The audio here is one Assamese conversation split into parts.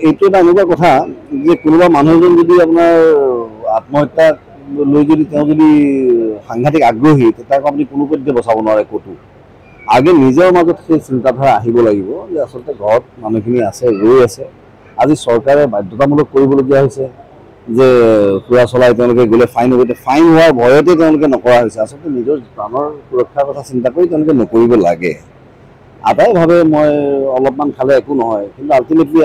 এইটো এটা এনেকুৱা কথা যে কোনোবা মানুহজন যদি আপোনাৰ আত্মহত্যা লৈ যদি তেওঁ যদি সাংঘাতিক আগ্ৰহী তাক আপুনি কোনো পধ্যে বচাব নোৱাৰে ক'তো। আগে নিজৰ মাজত সেই চিন্তাধাৰা আহিব লাগিব যে আচলতে ঘৰত মানুহখিনি আছে, ৰৈ আছে। আজি চৰকাৰে বাধ্যতামূলক কৰিবলগীয়া হৈছে যে ফুৰা চলাই তেওঁলোকে গ'লে ফাইন হ'ব। ফাইন হোৱাৰ ভয়তে তেওঁলোকে নকৰা হৈছে। আচলতে নিজৰ প্ৰাণৰ সুৰক্ষাৰ কথা চিন্তা কৰি তেওঁলোকে নকৰিব লাগে। আটাই ভাবে মই অলপমান খালে একো নহয়, কিন্তু আল্টিমেটলি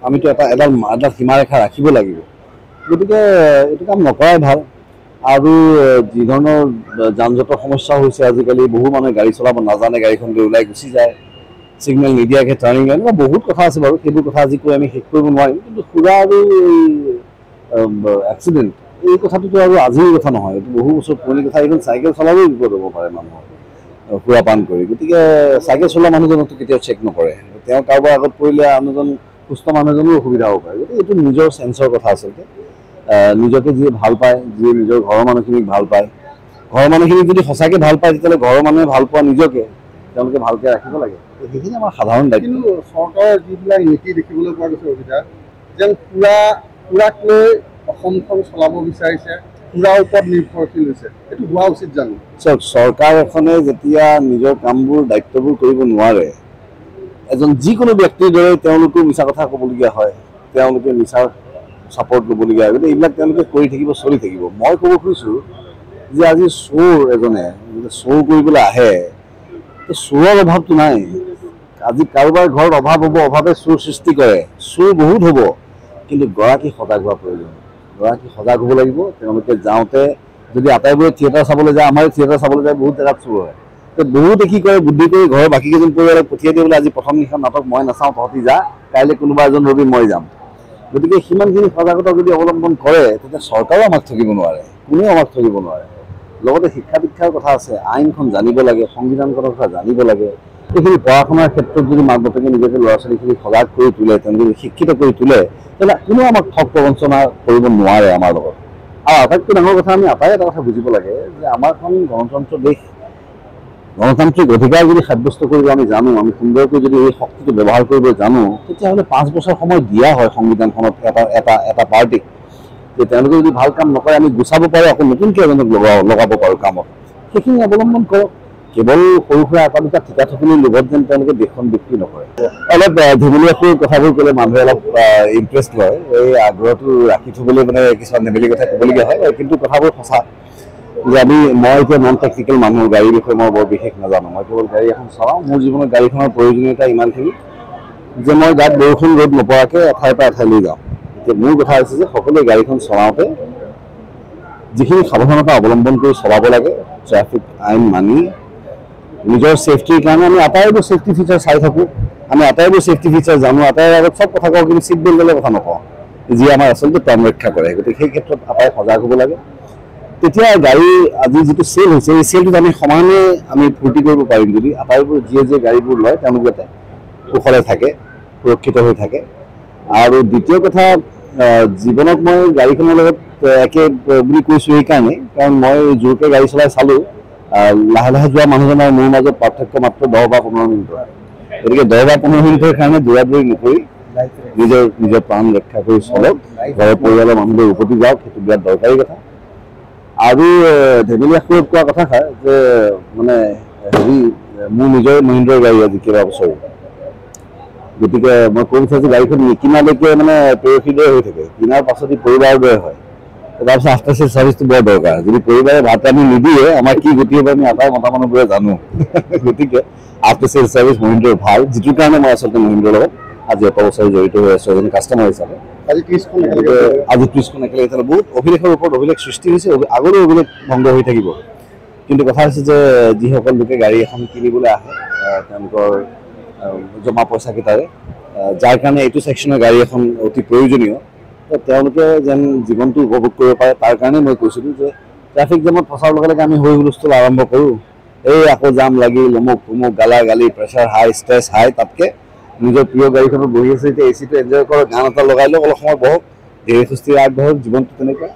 আমিতো এডাল সীমাৰেখা ৰাখিব লাগিব। গতিকে এইটো কাম নকৰাই ভাল। আৰু যি ধৰণৰ যান জঁটৰ সমস্যা হৈছে আজিকালি, বহু মানুহে গাড়ী চলাব নাজানে, গাড়ীখন লৈ ওলাই গুচি যায়, ছিগনেল নিদিয়াকৈ টাৰ্ণিং, এনেকুৱা বহুত কথা আছে বাৰু। সেইবোৰ কথা আজি কৈ আমি শেষ কৰিব নোৱাৰিম। কিন্তু সুৰা আৰু এক্সিডেণ্ট এই কথাটোতো আৰু আজিৰ কথা নহয়, এইটো বহু বছৰ পুৰণি কথা। এইখন চাইকেল চলালেও বিপদ হ'ব পাৰে মানুহৰ সুৰা পান কৰি। গতিকে চাইকেল চলোৱা মানুহজনকতো কেতিয়াও চেক নকৰে, তেওঁ কাৰোবাৰ আগত পৰিলে আন এজন সুস্থ মানুহ এজনো অসুবিধা হ'ব পাৰে। গতিকে এইটো নিজৰ চেঞ্চৰ কথা আচলতে। নিজকে যিয়ে ভাল পায়, যিয়ে নিজৰ ঘৰৰ মানুহখিনিক ভাল পায়, ঘৰৰ মানুহখিনিক যদি সঁচাকৈ ভাল পায় তেতিয়াহ'লে ঘৰৰ মানুহে ভাল পোৱা নিজকে তেওঁলোকে ভালকৈ ৰাখিব লাগে। সেইখিনি আমাৰ সাধাৰণ দায়িত্ব। কিন্তু চৰকাৰৰ যিবিলাক নীতি দেখিবলৈ পোৱা গৈছে অভিধা, যেন সুৰাক লৈ অসমখন চলাব বিচাৰিছে, সুৰাৰ ওপৰত নিৰ্ভৰশীল হৈছে, এইটো হোৱা উচিত জানো? চাওক, চৰকাৰ এখনে যেতিয়া নিজৰ কামবোৰ দায়িত্ববোৰ কৰিব নোৱাৰে, এজন যিকোনো ব্যক্তিৰ দৰে তেওঁলোকেও মিছা কথা ক'বলগীয়া হয়, তেওঁলোকে মিছাৰ ছাপোৰ্ট ল'বলগীয়া হয়। গতিকে এইবিলাক তেওঁলোকে কৰি থাকিব, চলি থাকিব। মই ক'ব খুজিছোঁ যে আজি চোৰ এজনে চোৰ কৰিবলৈ আহে, চোৰৰ অভাৱটো নাই। আজি কাৰোবাৰ ঘৰত অভাৱ হ'ব, অভাৱে চোৰ সৃষ্টি কৰে, চোৰ বহুত হ'ব, কিন্তু গৰাকী সজাগ হোৱা প্ৰয়োজন। গৰাকী সজাগ হ'ব লাগিব। তেওঁলোকে যাওঁতে যদি আটাইবোৰে থিয়েটাৰ চাবলৈ যায়, আমাৰ থিয়েটাৰ চাবলৈ যায়, বহুত জেগাত চোৰ হয়। বহুতে কি কৰে, বুদ্ধি কৰি ঘৰৰ বাকীকেইজন পৰিয়ালক পঠিয়াই দিয়ে বোলে আজি প্ৰথম নিশা নাটক মই নাচাওঁ, তহঁতি যা, কাইলৈ কোনোবা এজন ৰবি মই যাম। গতিকে সিমানখিনি সজাগতা যদি অৱলম্বন কৰে তেতিয়া চৰকাৰেও আমাক ঠগিব নোৱাৰে, কোনেও আমাক ঠগিব নোৱাৰে। লগতে শিক্ষা দীক্ষাৰ কথা আছে, আইনখন জানিব লাগে, সংবিধানখনৰ কথা জানিব লাগে। এইখিনি পঢ়া শুনাৰ ক্ষেত্ৰত যদি মাক বাপেকে নিজকে ল'ৰা ছোৱালীখিনিক সজাগ কৰি তোলে, তেওঁলোকে শিক্ষিত কৰি তোলে, তেতিয়াহ'লে কোনেও আমাক ঠগ প্ৰবঞ্চনা কৰিব নোৱাৰে আমাৰ লগত। আৰু আটাইতকৈ ডাঙৰ কথা, আমি আটাই এটা কথা বুজিব লাগে যে আমাৰখন গণতন্ত্ৰ দেশ। গণতান্ত্ৰিক অধিকাৰ যদি সাব্যস্ত কৰিব আমি জানো, আমি সুন্দৰকৈ যদি এই শক্তিটো ব্যৱহাৰ কৰিব জানো, তেতিয়াহ'লে 5 বছৰ সময় দিয়া হয় সংবিধানখনত এটা পাৰ্টিক, যে তেওঁলোকে যদি ভাল কাম নকৰে আমি গুচাব পাৰোঁ, আকৌ নতুনকৈ এজনক লগাব পাৰোঁ কামত। সেইখিনি অৱলম্বন কৰক। কেৱল সৰু সুৰা এটা দুটা ঠিকা থকনিৰ লোভত যেন তেওঁলোকে দেশখন বিক্ৰী নকৰে। অলপ ধেমেলীয়াকৈ কথাবোৰ ক'লে মানুহে অলপ ইণ্টাৰেষ্ট লয়, এই আগ্ৰহটো ৰাখি থ'বলৈ মানে কিছুমান ধেমেলী কথা ক'বলগীয়া হয়, কিন্তু কথাবোৰ সঁচা। যে মই এতিয়া নন টেকনিকেল মানুহ, গাড়ীৰ বিষয়ে মই বৰ বিশেষ নাজানো, মই কেৱল গাড়ী এখন চলাওঁ। মোৰ জীৱনত গাড়ীখনৰ প্ৰয়োজনীয়তা ইমানখিনি যে মই গাত বৰষুণ ৰ'দ নপৰাকৈ এঠাইৰ পৰা এঠাইলৈ যাওঁ। এতিয়া মোৰ কথা হৈছে যে সকলোৱে গাড়ীখন চলাওঁতে যিখিনি সাৱধানতা অৱলম্বন কৰি চলাব লাগে, ট্ৰেফিক আইন মানি, নিজৰ ছেফটিৰ কাৰণে আমি আটাইবোৰ ছেফটি ফিচাৰ চাই থাকোঁ, আমি আটাইবোৰ ছেফটি ফিচাৰ জানো, আটাইৰ আগত চব কথা কওঁ, কিন্তু ছিট বেল্টৰ কথা নকওঁ, যিয়ে আমাৰ আচলতে প্ৰাণ ৰক্ষা কৰে। গতিকে সেই ক্ষেত্ৰত আটাই সজাগ হ'ব লাগে। তেতিয়া গাড়ী আজি যিটো চেল হৈছে, এই চেলটোত আমি সমানে আমি ফূৰ্তি কৰিব পাৰিম যদি আটাইবোৰ যিয়ে গাড়ীবোৰ লয় তেওঁলোক যাতে কুশলে থাকে, সুৰক্ষিত হৈ থাকে। আৰু দ্বিতীয় কথা, জীৱনত মই গাড়ীখনৰ লগত একে বুলি কৈছোঁ এইকাৰণেই, কাৰণ মই জোৰকৈ গাড়ী চলাই চালোঁ, লাহে লাহে যোৱা মানুহজন আৰু মোৰ মাজত পাৰ্থক্য মাত্ৰ 10 বা 15 মিনিটৰ। গতিকে 10 বা 15 মিনিটৰ কাৰণে দৌৰা-দৌৰি নকৰি নিজৰ প্ৰাণ ৰক্ষা কৰি চলক, ঘৰৰ পৰিয়ালৰ মানুহবোৰ উভতি যাওক, সেইটো বিৰাট দৰকাৰী কথা। আৰু ধেমেলীয়া সুৰত কোৱা কথাষাৰ যে মানে মোৰ নিজৰ মহিন্দ্ৰাৰ গাড়ী আজি কেইবা বছৰো। গতিকে মই কৈ বিচাৰিছোঁ গাড়ীখন নিকিনালৈকে মানে পেৰসিদৰে হৈ থাকে, কিনাৰ পাছত পৰিবাৰৰ দৰে হয়। তাৰপিছত আফটাৰ চেল চাৰ্ভিচটো বৰ দৰকাৰ। যদি পৰিবাৰে ভাত ৰান্ধি নিদিয়ে আমাৰ কি গতি হ'ব আমি আটাই মতা মানুহবোৰে জানো। গতিকে আফটাৰ চেল চাৰ্ভিচ মহিন্দ্ৰাৰ ভাল, যিটোৰ কাৰণে মই আচলতে মহিন্দ্ৰাৰ লগত আজি 1 বছৰ জড়িত হৈ আছোঁ এজন কাষ্টমাৰ হিচাপে। আজি 30খন একেলগে বহুত অভিলেখৰ ওপৰত অভিলেখ সৃষ্টি হৈছে, আগলৈ অভিলেখ ভংগ হৈ থাকিব। কিন্তু কথা হৈছে যে যিসকল লোকে গাড়ী এখন কিনিবলৈ আহে তেওঁলোকৰ জমা পইচাকেইটাৰে, যাৰ কাৰণে এইটো ছেকশ্যনৰ গাড়ী এখন অতি প্ৰয়োজনীয়, তেওঁলোকে যেন জীৱনটো উপভোগ কৰিব পাৰে। তাৰ কাৰণে মই কৈছিলোঁ যে ট্ৰেফিক জামত ফচাৰ লগে লগে আমি হৈ হুলস্থুল আৰম্ভ কৰোঁ, এই আকৌ জাম লাগিল, অমুক তমুক, গালি, প্ৰেছাৰ হাই, ষ্ট্ৰেছ হাই। তাতকৈ নিজৰ প্ৰিয় গাড়ীখনত বহি আছে, এতিয়া এচিটো এনজয় কৰক, গান এটা লগাই লওক, অলপ সময় বহক, ধীৰে সুস্থিৰে আগবাঢ়ক, জীৱনটো তেনেকুৱা।